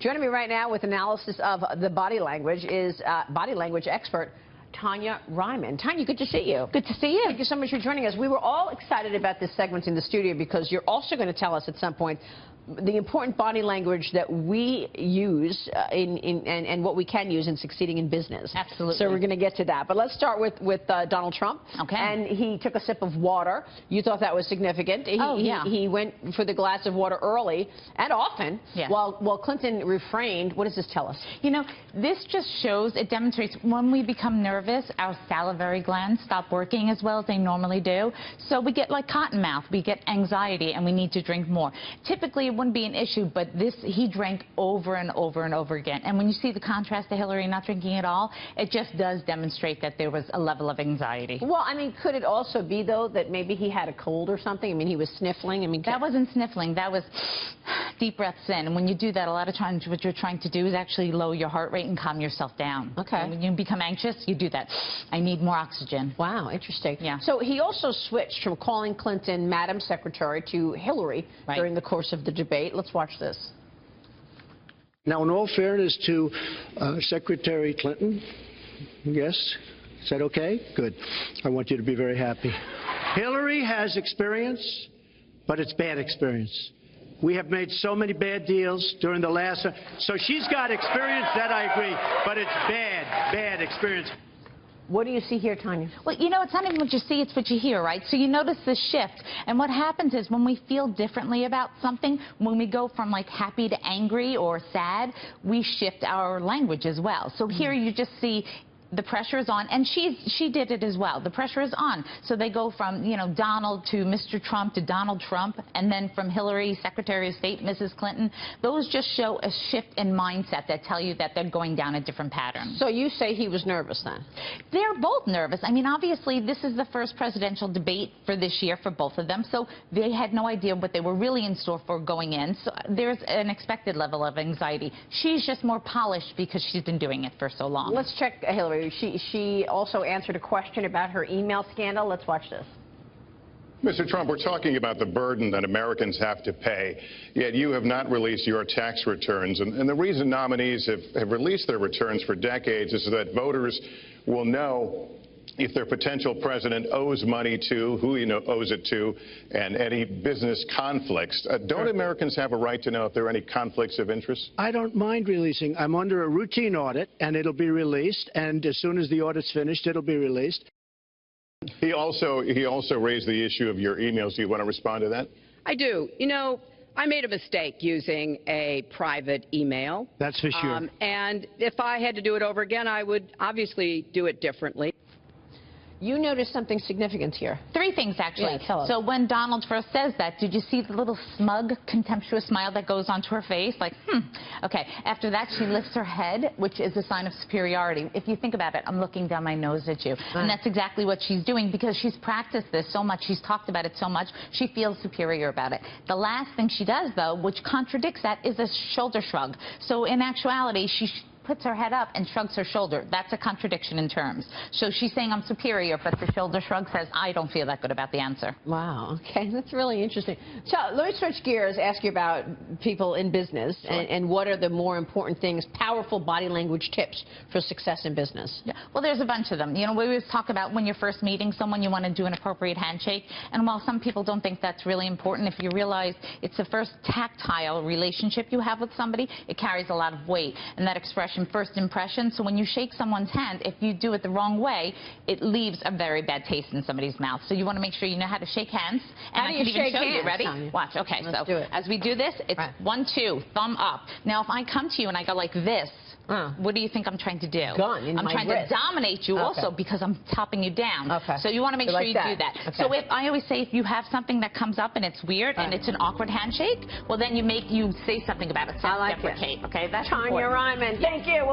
Joining me right now with analysis of the body language is body language expert Tonya Reiman. Tonya, good to see you. Good to see you. Thank you so much for joining us. We were all excited about this segment in the studio because you're also going to tell us at some point the important body language that we use and what we can use in succeeding in business. Absolutely. So we're going to get to that. But let's start with Donald Trump. Okay. And he took a sip of water. You thought that was significant. He went for the glass of water early and often, yes, while Clinton refrained. What does this tell us? You know, this just shows, it demonstrates when we become nervous, our salivary glands stop working as well as they normally do. So we get like cotton mouth, we get anxiety, and we need to drink more. Typically, it wouldn't be an issue, but he drank over and over and over again. And when you see the contrast to Hillary not drinking at all, it just does demonstrate that there was a level of anxiety. Well, I mean, could it also be, though, that maybe he had a cold or something? I mean, he was sniffling. I mean, that wasn't sniffling. That was deep breaths in. And when you do that, a lot of times what you're trying to do is actually lower your heart rate and calm yourself down. Okay. And when you become anxious, you do that. I need more oxygen. Wow, interesting. Yeah. So he also switched from calling Clinton Madam Secretary to Hillary during the course of the debate. Let's watch this. Now, in all fairness to Secretary Clinton, yes, is that okay? Good. I want you to be very happy. Hillary has experience, but it's bad experience. We have made so many bad deals during the last... So she's got experience, that I agree, but it's bad experience. What do you see here, Tonya? Well, you know, it's not even what you see, it's what you hear, right? So you notice the shift. And what happens is when we feel differently about something, when we go from like happy to angry or sad, we shift our language as well. So here you just see the pressure is on, and she did it as well. The pressure is on. So they go from, you know, Donald to Mr. Trump to Donald Trump, and then from Hillary, Secretary of State, Mrs. Clinton. Those just show a shift in mindset that tell you that they're going down a different pattern. So you say he was nervous then? They're both nervous. I mean, obviously, this is the first presidential debate for this year for both of them, so they had no idea what they were really in store for going in. So there's an expected level of anxiety. She's just more polished because she's been doing it for so long. Let's check Hillary. She also answered a question about her email scandal. Let's watch this. Mr. Trump, we're talking about the burden that Americans have to pay, yet you have not released your tax returns. And the reason nominees have released their returns for decades is that voters will know if their potential president owes money to, who he owes it to, and any business conflicts. Don't Americans have a right to know if there are any conflicts of interest? I don't mind releasing. I'm under a routine audit, and it'll be released. And as soon as the audit's finished, it'll be released. He also raised the issue of your emails. Do you want to respond to that? I do. You know, I made a mistake using a private email. That's for sure. And if I had to do it over again, I would obviously do it differently. You noticed something significant here. Three things, actually. Yeah, tell us. So when Donald first says that, did you see the little smug, contemptuous smile that goes onto her face? Like, Okay. After that, she lifts her head, which is a sign of superiority. If you think about it, I'm looking down my nose at you. And that's exactly what she's doing because she's practiced this so much. She's talked about it so much. She feels superior about it. The last thing she does, though, which contradicts that, is a shoulder shrug. So in actuality, she puts her head up and shrugs her shoulder. That's a contradiction in terms. So she's saying I'm superior, but the shoulder shrug says I don't feel that good about the answer. Wow. Okay, that's really interesting. So let me switch gears, ask you about people in business and what are the more important things, powerful body language tips for success in business? Yeah. Well, there's a bunch of them. You know, we always talk about when you're first meeting someone, you want to do an appropriate handshake. And while some people don't think that's really important, if you realize it's the first tactile relationship you have with somebody, it carries a lot of weight. And that expression, first impression. So when you shake someone's hand, if you do it the wrong way, it leaves a very bad taste in somebody's mouth. So you want to make sure you know how to shake hands. And how do I can even show hands, you. Ready? Tonya? Watch. Okay. Let's do it. As we do this, it's 1, 2, thumb up. Now, if I come to you and I go like this, what do you think I'm trying to do? Gun in I'm my trying wrist. to dominate you also because I'm topping you down. Okay. So you want to make sure like you that. do that. Okay. So if I always say if you have something that comes up and it's weird and it's an awkward handshake, well then you say something about it. I like deprecate. it. Okay, that's Tonya important. Reiman, thank you. We'll be